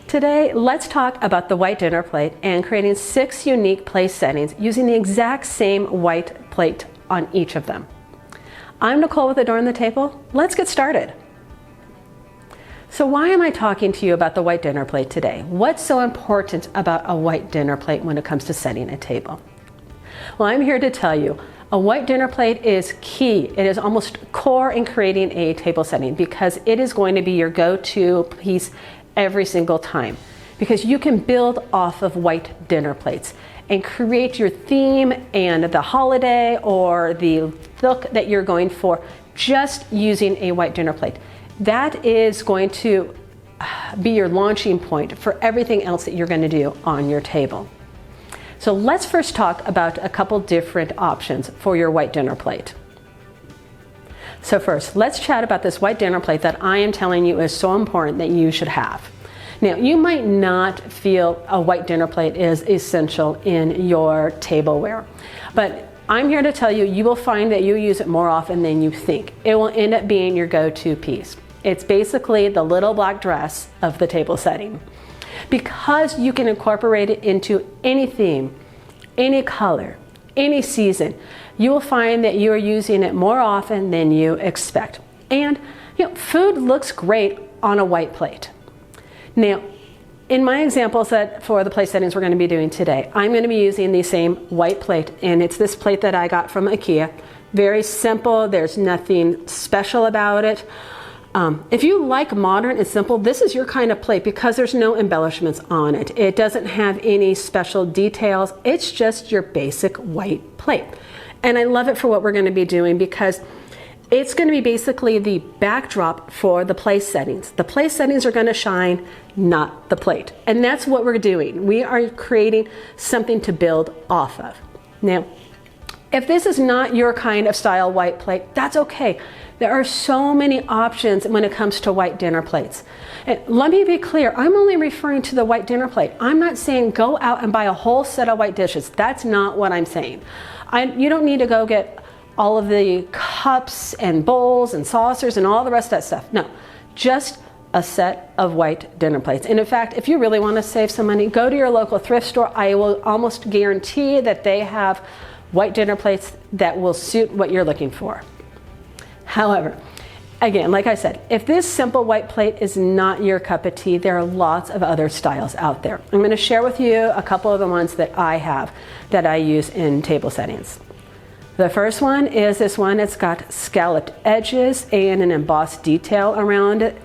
Today, let's talk about the white dinner plate and creating 6 unique place settings using the exact same white plate on each of them. I'm Nicole with Adorn the Table. Let's get started. So why am I talking to you about the white dinner plate today? What's so important about a white dinner plate when it comes to setting a table? Well, I'm here to tell you, a white dinner plate is key. It is almost core in creating a table setting because it is going to be your go-to piece every single time, because you can build off of white dinner plates and create your theme and the holiday or the look that you're going for just using a white dinner plate. That is going to be your launching point for everything else that you're going to do on your table. So let's first talk about a couple different options for your white dinner plate. So first, let's chat about this white dinner plate that I am telling you is so important that you should have. Now, you might not feel a white dinner plate is essential in your tableware, but I'm here to tell you, you will find that you use it more often than you think. It will end up being your go-to piece. It's basically the little black dress of the table setting, because you can incorporate it into any theme, any color, any season. You will find that you are using it more often than you expect. And food looks great on a white plate. Now, in my examples for the place settings we're going to be doing today, I'm going to be using the same white plate, and it's this plate that I got from IKEA. Very simple, there's nothing special about it. If you like modern and simple, this is your kind of plate because there's no embellishments on it. It doesn't have any special details. It's just your basic white plate. And I love it for what we're going to be doing because it's going to be basically the backdrop for the place settings. The place settings are going to shine, not the plate. And that's what we're doing. We are creating something to build off of. Now, if this is not your kind of style white plate, that's okay. There are so many options when it comes to white dinner plates. And let me be clear, I'm only referring to the white dinner plate. I'm not saying go out and buy a whole set of white dishes. That's not what I'm saying. You don't need to go get all of the cups and bowls and saucers and all the rest of that stuff. No, just a set of white dinner plates. And in fact, if you really want to save some money, go to your local thrift store. I will almost guarantee that they have white dinner plates that will suit what you're looking for. However, again, like I said, if this simple white plate is not your cup of tea, there are lots of other styles out there. I'm going to share with you a couple of the ones that I have that I use in table settings. The first one is this one. It's got scalloped edges and an embossed detail around it.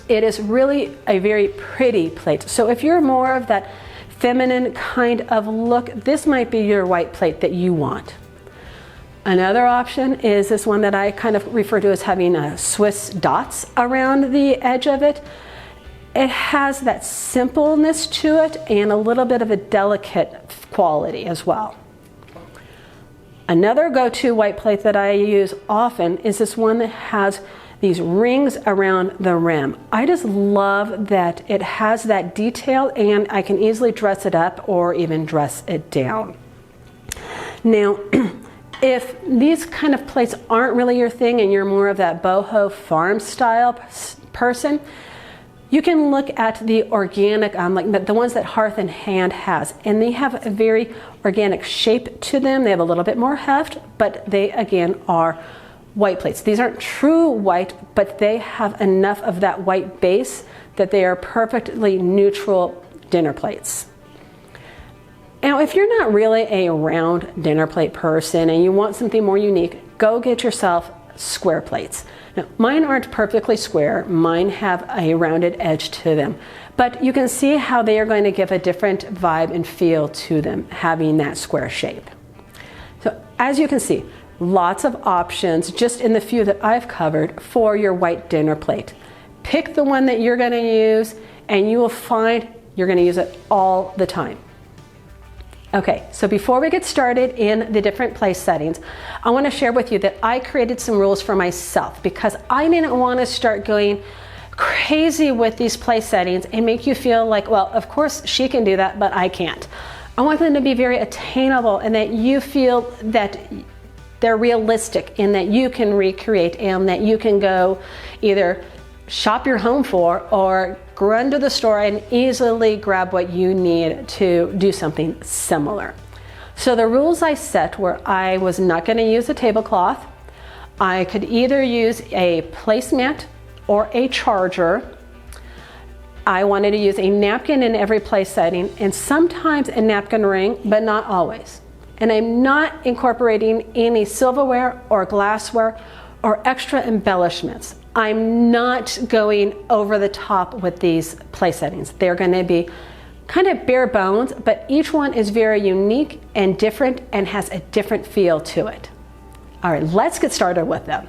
It is really a very pretty plate. So if you're more of that feminine kind of look, this might be your white plate that you want. Another option is this one that I kind of refer to as having Swiss dots around the edge of it. It has that simpleness to it and a little bit of a delicate quality as well. Another go-to white plate that I use often is this one that has these rings around the rim. I just love that it has that detail and I can easily dress it up or even dress it down. Now, if these kind of plates aren't really your thing and you're more of that boho farm style person, you can look at the organic, like the ones that Hearth and Hand has, and they have a very organic shape to them. They have a little bit more heft, but they again are white plates. These aren't true white, but they have enough of that white base that they are perfectly neutral dinner plates. Now, if you're not really a round dinner plate person and you want something more unique, go get yourself square plates. Now, mine aren't perfectly square. Mine have a rounded edge to them, but you can see how they are going to give a different vibe and feel to them having that square shape. So as you can see, lots of options just in the few that I've covered for your white dinner plate. Pick the one that you're going to use and you will find you're going to use it all the time. Okay, so before we get started in the different place settings, I want to share with you that I created some rules for myself because I didn't want to start going crazy with these place settings and make you feel like, well, of course she can do that, but I can't. I want them to be very attainable and that you feel that they're realistic and that you can recreate and that you can go either shop your home for, or run to the store and easily grab what you need to do something similar. So the rules I set were I was not going to use a tablecloth. I could either use a placemat or a charger. I wanted to use a napkin in every place setting, and sometimes a napkin ring, but not always. And I'm not incorporating any silverware or glassware or extra embellishments. I'm not going over the top with these place settings. They're going to be kind of bare bones, but each one is very unique and different and has a different feel to it. All right, let's get started with them.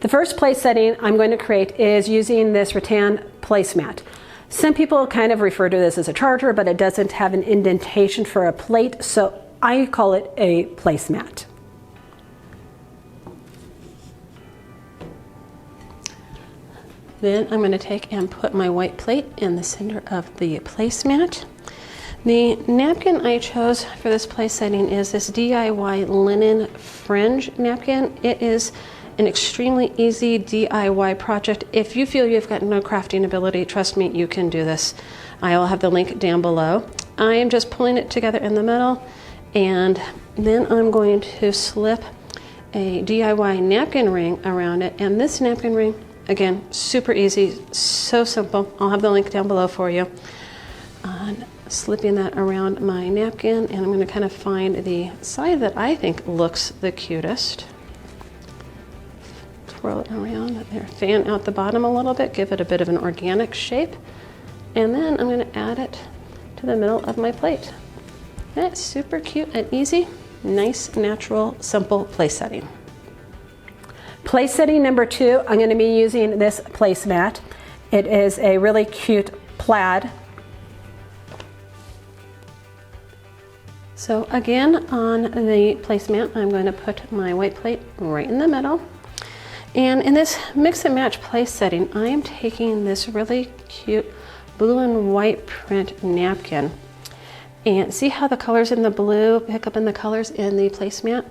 The first place setting I'm going to create is using this rattan placemat. Some people kind of refer to this as a charger, but it doesn't have an indentation for a plate, so I call it a placemat. Then I'm going to take and put my white plate in the center of the placemat. The napkin I chose for this place setting is this DIY linen fringe napkin. It is an extremely easy DIY project. If you feel you've got no crafting ability, trust me, you can do this. I will have the link down below. I am just pulling it together in the middle, and then I'm going to slip a DIY napkin ring around it. And this napkin ring, again, super easy, so simple. I'll have the link down below for you. Slipping that around my napkin, and I'm going to kind of find the side that I think looks the cutest. Twirl it around there, fan out the bottom a little bit, give it a bit of an organic shape, and then I'm going to add it to the middle of my plate. That's super cute and easy, nice, natural, simple place setting. Place setting number 2, I'm going to be using this placemat. It is a really cute plaid. So again, on the placemat, I'm going to put my white plate right in the middle. And in this mix and match place setting, I am taking this really cute blue and white print napkin. And see how the colors in the blue pick up in the colors in the placemat?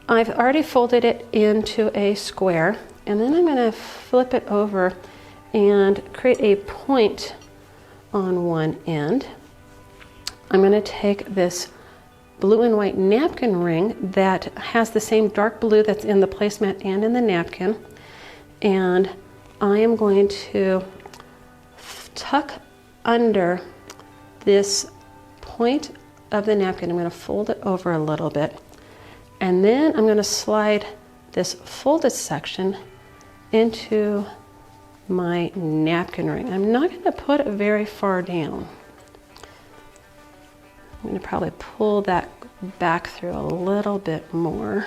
I've already folded it into a square, and then I'm going to flip it over and create a point on one end. I'm going to take this blue and white napkin ring that has the same dark blue that's in the placemat and in the napkin, and I am going to tuck under this point of the napkin. I'm going to fold it over a little bit, and then I'm going to slide this folded section into my napkin ring. I'm not going to put it very far down. I'm going to probably pull that back through a little bit more.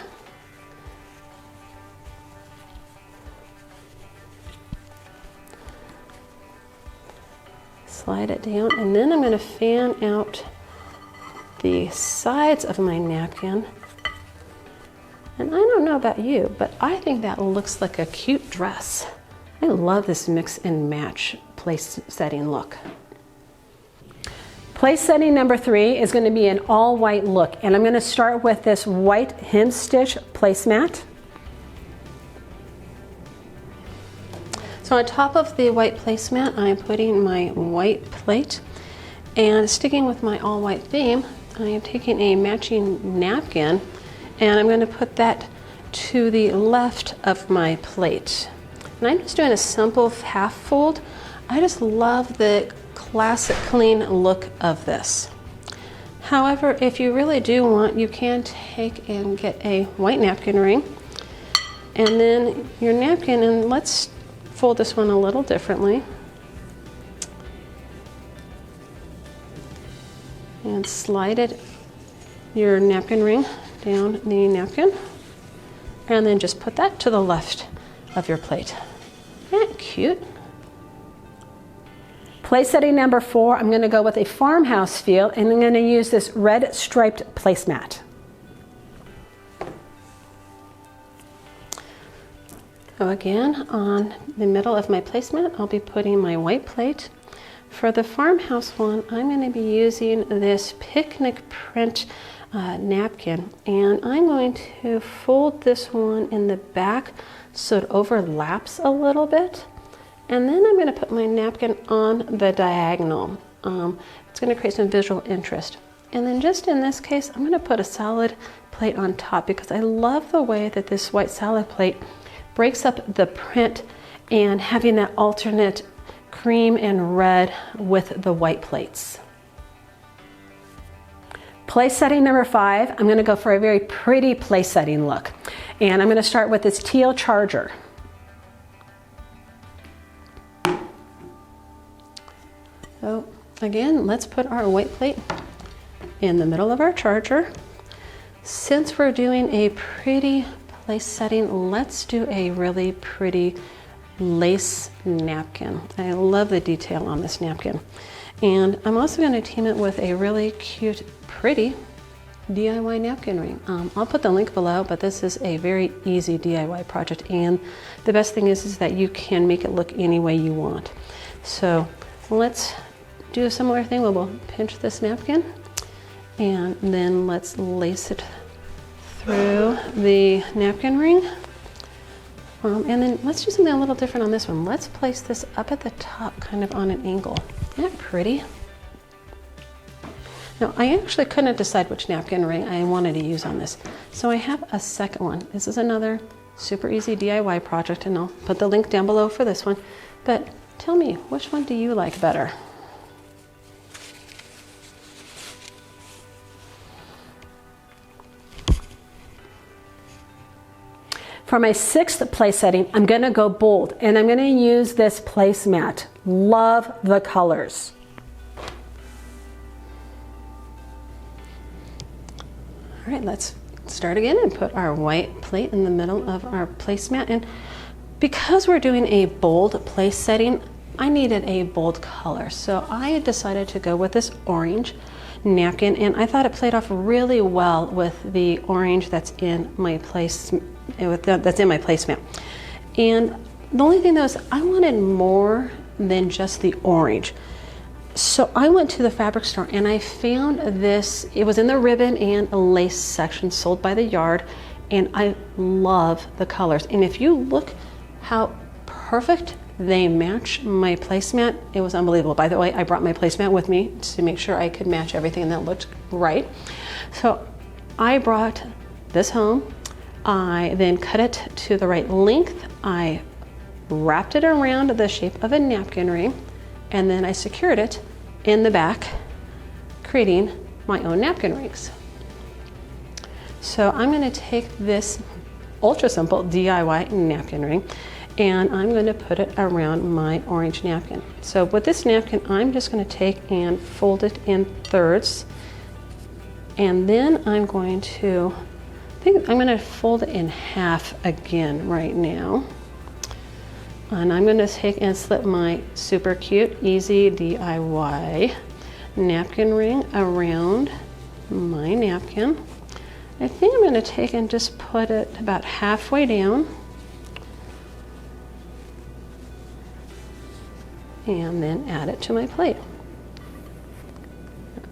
Slide it down, and then I'm going to fan out the sides of my napkin. And I don't know about you, but I think that looks like a cute dress. I love this mix and match place setting look. Place setting number 3 is going to be an all white look, and I'm going to start with this white hem stitch placemat. So on top of the white placemat, I'm putting my white plate, and sticking with my all white theme, I am taking a matching napkin, and I'm going to put that to the left of my plate. And I'm just doing a simple half fold. I just love the classic clean look of this. However, if you really do want, you can take and get a white napkin ring, and then your napkin, and let's fold this one a little differently, and slide it, your napkin ring, down the napkin, and then just put that to the left of your plate. Isn't that cute? Place setting number 4, I'm going to go with a farmhouse feel, and I'm going to use this red striped placemat. So again, on the middle of my placemat, I'll be putting my white plate. For the farmhouse one, I'm going to be using this picnic print napkin, and I'm going to fold this one in the back so it overlaps a little bit. And then I'm going to put my napkin on the diagonal. It's going to create some visual interest. And then just in this case, I'm going to put a salad plate on top because I love the way that this white salad plate breaks up the print and having that alternate cream and red with the white plates. Place setting number 5, I'm going to go for a very pretty place setting look. And I'm going to start with this teal charger. So again, let's put our white plate in the middle of our charger. Since we're doing a pretty place setting, let's do a really pretty lace napkin. I love the detail on this napkin. And I'm also going to team it with a really cute, pretty DIY napkin ring. I'll put the link below, but this is a very easy DIY project. And the best thing is that you can make it look any way you want. So let's do a similar thing. We'll pinch this napkin and then let's lace it through the napkin ring. And then let's do something a little different on this one. Let's place this up at the top, kind of on an angle. Isn't that pretty? Now, I actually couldn't decide which napkin ring I wanted to use on this. So I have a second one. This is another super easy DIY project, and I'll put the link down below for this one. But tell me, which one do you like better? For my 6th place setting, I'm going to go bold, and I'm going to use this placemat. Love the colors. All right, let's start again and put our white plate in the middle of our placemat. And because we're doing a bold place setting, I needed a bold color. So I decided to go with this orange napkin, and I thought it played off really well with the orange that's in my placemat. And the only thing though is I wanted more than just the orange. So I went to the fabric store and I found this. It was in the ribbon and lace section sold by the yard, and I love the colors. And if you look how perfect they match my placemat, it was unbelievable. By the way, I brought my placemat with me to make sure I could match everything that looked right. So I brought this home. I then cut it to the right length. I wrapped it around the shape of a napkin ring, and then I secured it in the back, creating my own napkin rings. So I'm going to take this ultra simple DIY napkin ring, and I'm going to put it around my orange napkin. So with this napkin, I'm just going to take and fold it in thirds, and then I'm going to fold it in half again right now. And I'm going to take and slip my super cute, easy DIY napkin ring around my napkin. I think I'm going to take and just put it about halfway down. And then add it to my plate.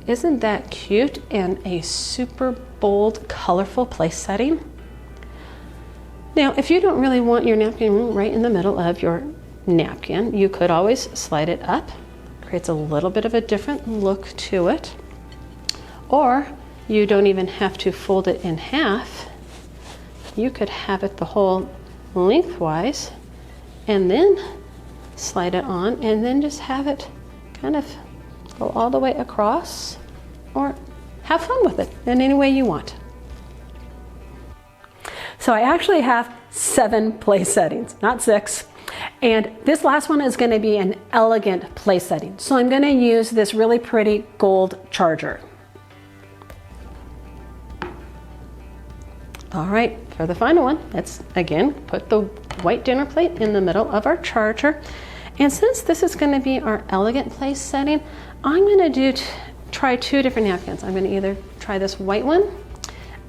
Isn't that cute and a super bold, colorful place setting? Now, if you don't really want your napkin right in the middle of your napkin, you could always slide it up. Creates a little bit of a different look to it. Or you don't even have to fold it in half. You could have it the whole lengthwise and then slide it on and then just have it kind of go all the way across, or have fun with it in any way you want. So I actually have 7 place settings, not 6. And this last one is going to be an elegant place setting. So I'm going to use this really pretty gold charger. All right, for the final one, let's again put the white dinner plate in the middle of our charger. And since this is going to be our elegant place setting, I'm going to try 2 different napkins. I'm going to either try this white one,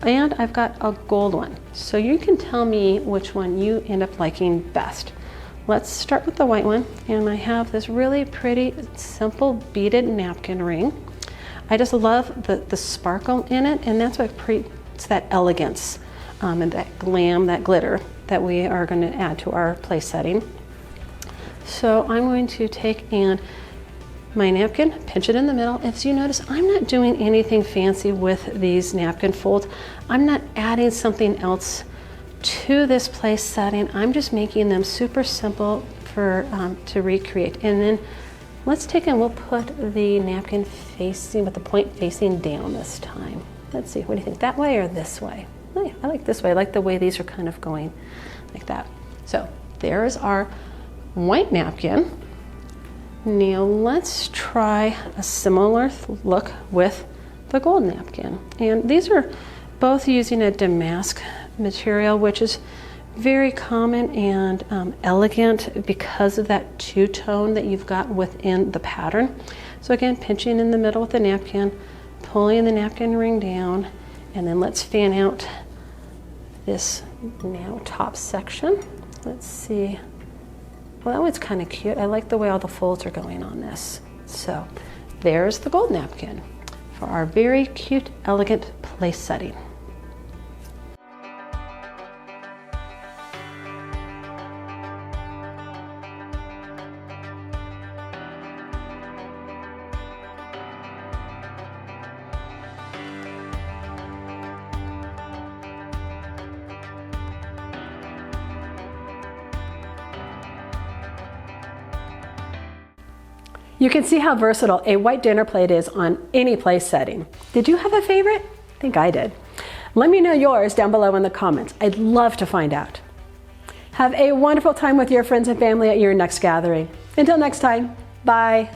and I've got a gold one. So you can tell me which one you end up liking best. Let's start with the white one, and I have this really pretty, simple beaded napkin ring. I just love the sparkle in it, and that's what creates that elegance and that glam, that glitter that we are going to add to our place setting. So I'm going to take my napkin, pinch it in the middle. As you notice, I'm not doing anything fancy with these napkin folds. I'm not adding something else to this place setting. I'm just making them super simple to recreate. And then let's take and we'll put the napkin facing, with the point facing down this time. Let's see, what do you think? That way or this way? Oh, yeah, I like this way. I like the way these are kind of going like that. So there's our white napkin. Now let's try a similar look with the gold napkin. And these are both using a damask material, which is very common and elegant because of that two-tone that you've got within the pattern. So again, pinching in the middle with the napkin, pulling the napkin ring down, and then let's fan out this now top section. Let's see. Well, that one's kind of cute. I like the way all the folds are going on this. So there's the gold napkin for our very cute, elegant place setting. You can see how versatile a white dinner plate is on any place setting. Did you have a favorite? I think I did. Let me know yours down below in the comments. I'd love to find out. Have a wonderful time with your friends and family at your next gathering. Until next time, bye.